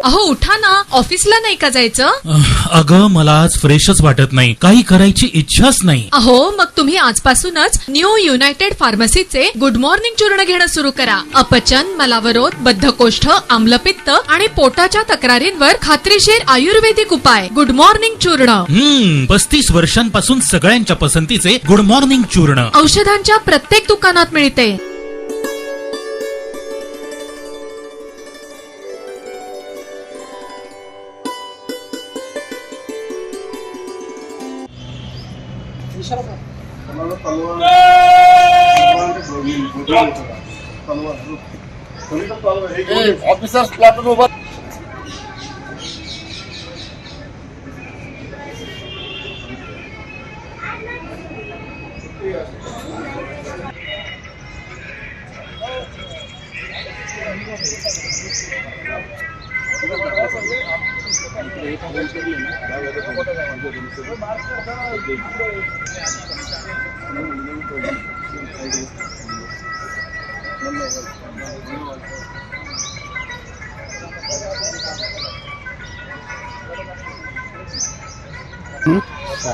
अहो उठा ना, ऑफिसला नाही का जायचं? अगं मला आज फ्रेशच वाटत नाही, काही करायची इच्छाच नाही. अहो मग तुम्ही आजपासूनच न्यू युनायटेड फार्मसीचे गुड मॉर्निंग चूर्ण घेणं सुरू करा. अपचन, मलावरोध, बद्धकोष्ठ, आम्लपित्त आणि पोटाच्या तक्रारींवर खात्रीशीर आयुर्वेदिक उपाय. गुड मॉर्निंग चूर्ण. 35 वर्षांपासून सगळ्यांच्या पसंतीचे गुड मॉर्निंग चूर्ण औषधांच्या प्रत्येक दुकानात मिळते. ऑफिसर्स प्लॅटून उभा.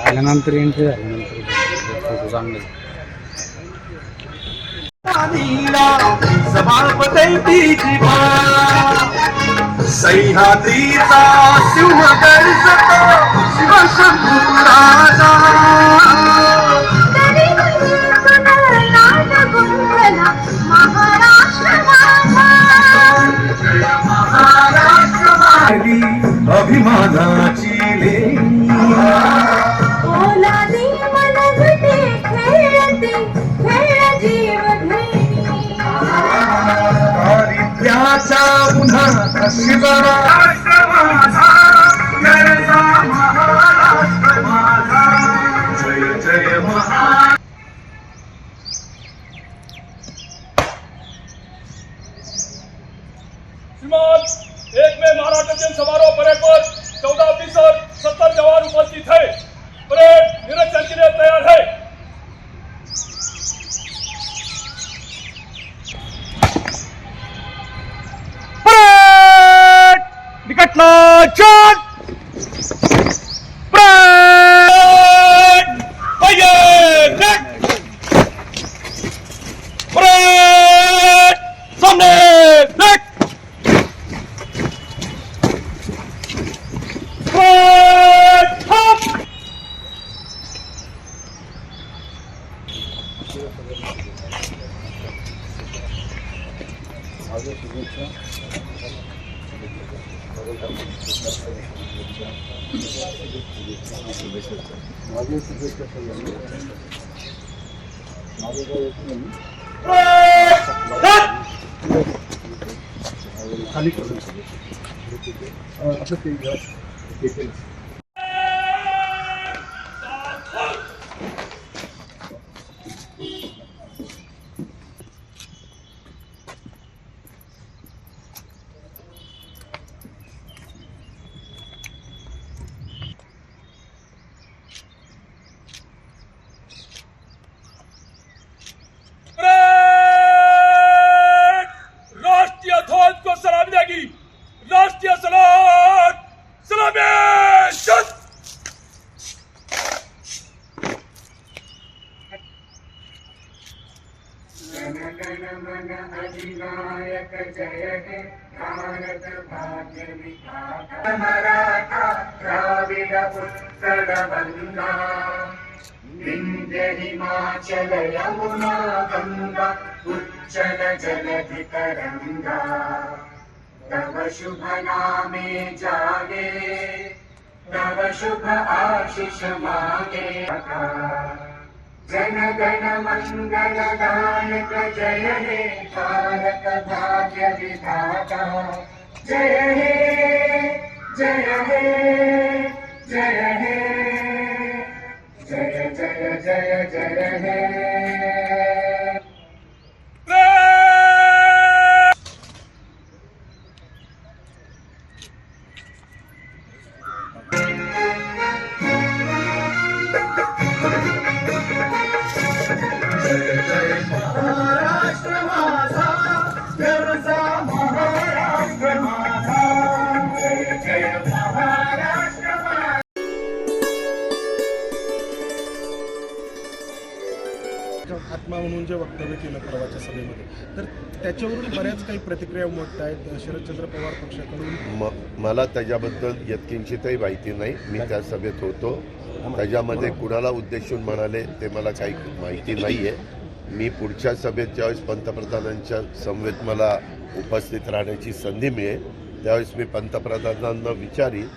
आल्यानंतर एंट्री झाल्यानंतर चांगलं सह्याद्रीचा सिंह गर्जतो शिवशंभू राजा. अभिमानाची दारिद्र्याचा पुन्हा शिवरा महाराष्ट्र माझा. जय जय महा. श्रीमान 1 मे मराठा दिन समारोह परेड पर 14 ऑफिसर 70 जवान उपस्थित है. परेड निरीक्षण के लिए तैयार है. परेड निकटला चाल. परेड परेड सामने नेक. राष्ट्रीय ध्वज को सलामी देगी. राष्ट्रीय सलाम सलामी. अधिनायक जय हे भारत भाग्य विधाता. मराठा द्राविड उत्कल बंगा. विंध्य हिमाचल यमुना गंगा. उच्चल जलधि तरंगा. तव शुभ नामे जागे. तव शुभ आशीष मागे. जन गण मंगल दायक जय हे भारत भाग्य विधाता. जय हे जय हे जय हे जय जय जय जय हे. महाराष्ट्र माझा, महाराष्ट्र माझा. जे वक्तव्य केलं परवाच्या सभेमध्ये, तर त्याच्यावरून बऱ्याच काही प्रतिक्रिया उमटत आहेत शरदचंद्र पवार पक्षाकडून. मला त्याच्याबद्दल यत्किंचितही माहिती नाही. मी त्या सभेत होतो. त्याच्यामध्ये कुणाला उद्देशून म्हणाले ते मला काही माहिती नाही आहे. मी पुढच्या सभेत ज्यावेळेस पंतप्रधानांच्या समवेत मला उपस्थित राहण्याची संधी मिळेल त्यावेळेस मी पंतप्रधानांना विचारीन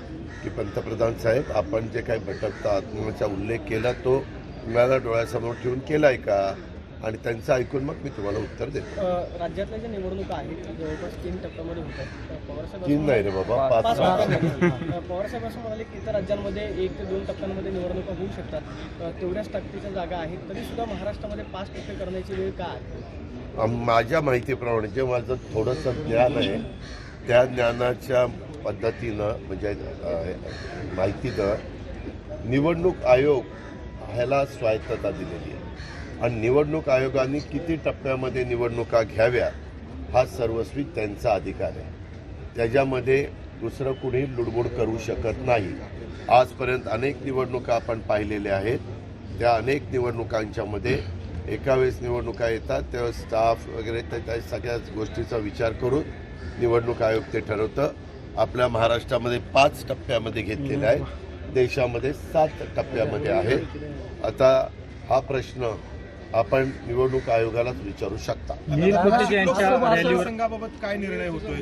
की पंतप्रधान साहेब, आपण जे काही भटकता आत्म्याचा उल्लेख केला तो तुम्हाला डोळ्यासमोर ठेवून केलाय का, आणि त्यांचं ऐकून मग मी तुम्हाला उत्तर देतो. राज्यातल्या ज्या निवडणुका आहेत जवळपास 3 टप्प्यामध्ये होतात. पवारसाहेब 3 नाही रे बाबा, 5. पवारसाहेब असं म्हणाले की इतर राज्यांमध्ये 1 ते 2 टप्प्यांमध्ये निवडणुका होऊ शकतात. तेवढ्याच टक्केच्या जागा आहेत तरी सुद्धा महाराष्ट्रामध्ये 5% करण्याची वेळ का आहे? माझ्या माहितीप्रमाणे जे माझं थोडंसं ज्ञान आहे त्या ज्ञानाच्या पद्धतीनं म्हणजे माहितीनं निवडणूक आयोग ह्याला स्वायत्तता दिलेली आहे आणि निवडणूक आयोगाने किती टप्प्यामध्ये निवडणुका घ्याव्या हा सर्वस्वी त्यांचा अधिकार आहे. त्याच्यामध्ये दुसरं कुणी लुडबुड करू शकत नाही. आजपर्यंत अनेक निवडणुका आपण पाहिलेल्या आहेत. त्या अनेक निवडणुकांच्यामध्ये एका वेळेस निवडणुका येतात तेव्हा स्टाफ वगैरे त्या सगळ्याच गोष्टीचा विचार करून निवडणूक आयोग ते ठरवतं. आपल्या महाराष्ट्रामध्ये 5 टप्प्यामध्ये घेतलेले आहेत, देशामध्ये 7 टप्प्यामध्ये आहे. आता हा प्रश्न आपण निवडणूक आयोगालाच विचारू शकता. संघाबाबत काय निर्णय होतोय?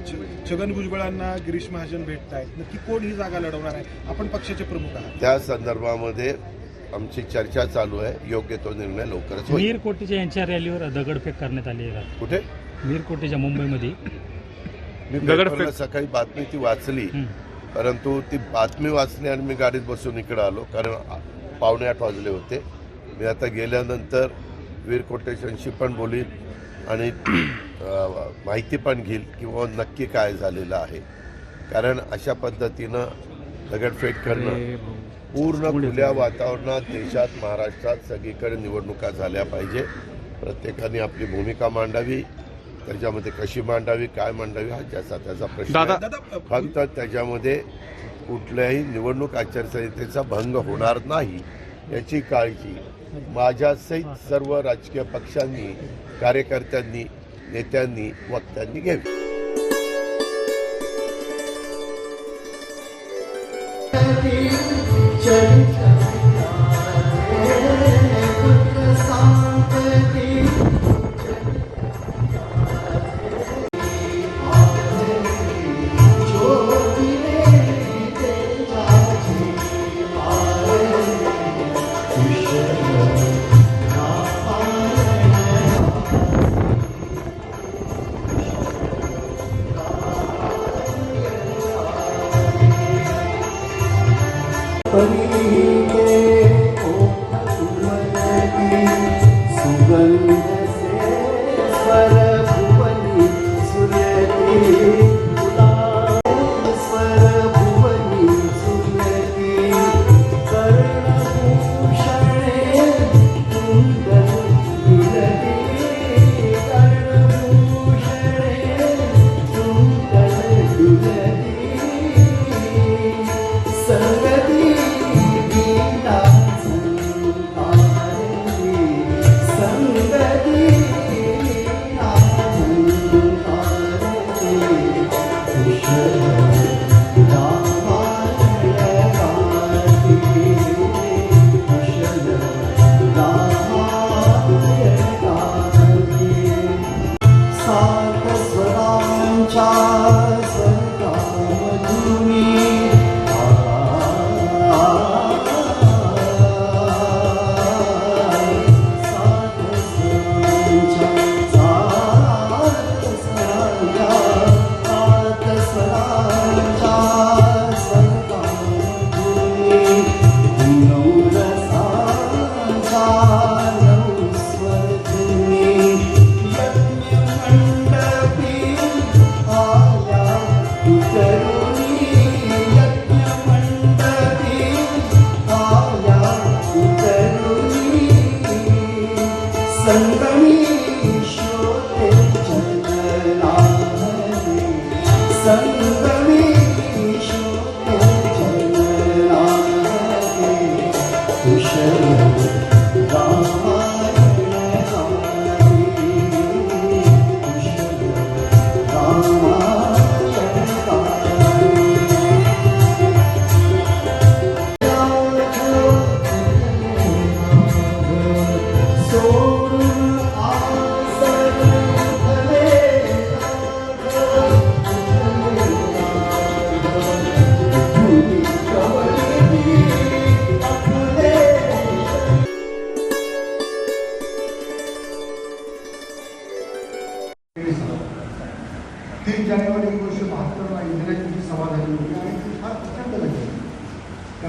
छगन भुजबळांना गिरीश महाजन भेटत आहेत, नक्की कोण ही जागा लढवणार आहे? आपण पक्षाचे प्रमुख आहात. त्या संदर्भामध्ये आमची चर्चा चालू आहे. योग्य तो निर्णय लवकरच होईल. मीर कोटेच्या यांच्या रॅलीवर दगडफेक करण्यात आली आहे. कुठे? मीर कोटेच्या मुंबईमध्ये. मी पेपरला सकाळी बातमी ती वाचली, परंतु ती बातमी वाचली आणि मी गाडीत बसून इकडे आलो कारण 7:45 वाजले होते. मी आता गेल्यानंतर वीर कोटेशनशी पण बोलीन आणि माहिती पण घेईल किंवा नक्की काय झालेलं आहे. कारण अशा पद्धतीनं दगडफेक करणं पूर्ण खुल्या वातावरणात देशात महाराष्ट्रात सगळीकडे निवडणुका झाल्या पाहिजे. प्रत्येकाने आपली भूमिका मांडावी, त्याच्यामध्ये कशी मांडावी काय मांडावी हा त्याचा प्रश्न आहे. फक्त त्याच्यामध्ये कुठल्याही निवडणूक आचारसंहितेचा भंग होणार नाही याची काळजी माझ्यासहित सर्व राजकीय पक्षांनी, कार्यकर्त्यांनी, नेत्यांनी, वक्त्यांनी घ्यावी.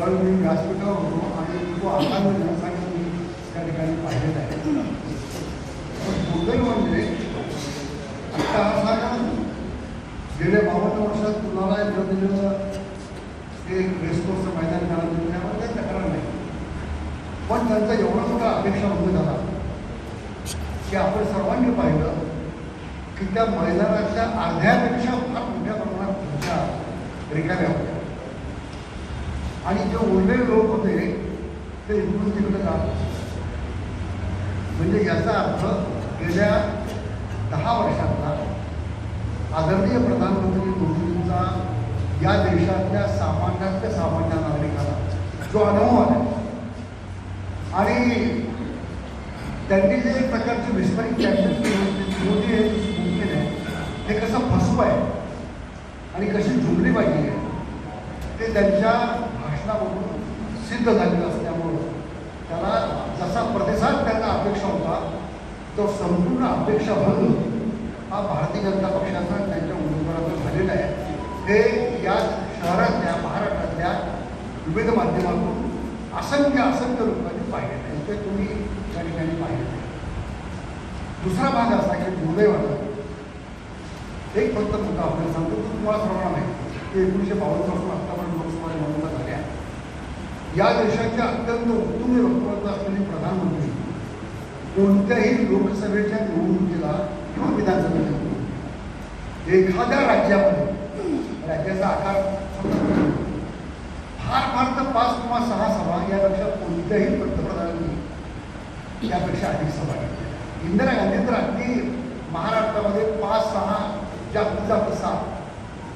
कारण मी व्यासपीठावर होतो आणि तो आकार देण्यासाठी मी त्या ठिकाणी पाहिलेला आहे. पण दुर्दैव म्हणजे आत्ता असा गेल्या 52 वर्षात कुणाला दिलेलं ते रेसकोर्सचं मैदान मिळालं त्यावर काही तक्रार नाही. पण त्यांचा एवढा मोठा अपेक्षा उभं झाला की आपण सर्वांनी पाहिलं की त्या मैदानाच्या अर्ध्यापेक्षा फार मोठ्या प्रमाणात खुर्च्या रिकाम्या होत्या आणि जे उरलेले लोक होते ते इकडून तिकडे जात होते. म्हणजे याचा अर्थ गेल्या 10 वर्षातला आदरणीय प्रधानमंत्री मोदींचा या देशातल्या सामान्यातल्या सामान्य नागरिकाला जो अनुभव आला आणि त्यांनी जे एक प्रकारचे विस्मरित मोदी हे मुमकिन आहे ते कसं फसवं आहे आणि कशी जुमलेबाजी आहे ते त्यांच्या भाषणामधून सिद्ध झालेलं असल्यामुळं त्याला जसा प्रतिसाद त्यांना अपेक्षा होता तो संपूर्ण अपेक्षा बदलून हा भारतीय जनता पक्षाचा त्यांच्या उमेदवाराचा झालेला आहे. हे या शहरातल्या महाराष्ट्रातल्या विविध माध्यमातून असंख्य लोकांनी पाहिलेलं आहे. ते तुम्ही त्या ठिकाणी पाहिलेलं आहे. दुसरा भाग असा की दुर्दैवानं एक फक्त मुद्दा आपल्याला सांगतो तो तुम्हाला सर्वांना माहिती की 1952 पासून आत्तापर्यंत लोकसभा निवडणुका झाल्या. या देशाच्या अत्यंत उत्तुंग वक्तव्य असलेले प्रधानमंत्री कोणत्याही लोकसभेच्या निवडणुकीला किंवा विधानसभेच्या निवडणुकीला एखाद्या राज्याचा आकार फार तर 5 किंवा 6 सभा यापेक्षा कोणत्याही पंतप्रधानांनी यापेक्षा अधिक सभा घेतल्या. इंदिरा गांधी तर अगदी महाराष्ट्रामध्ये 5-6 जास्तीत जास्त 7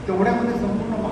तेवढ्यामध्ये संपूर्ण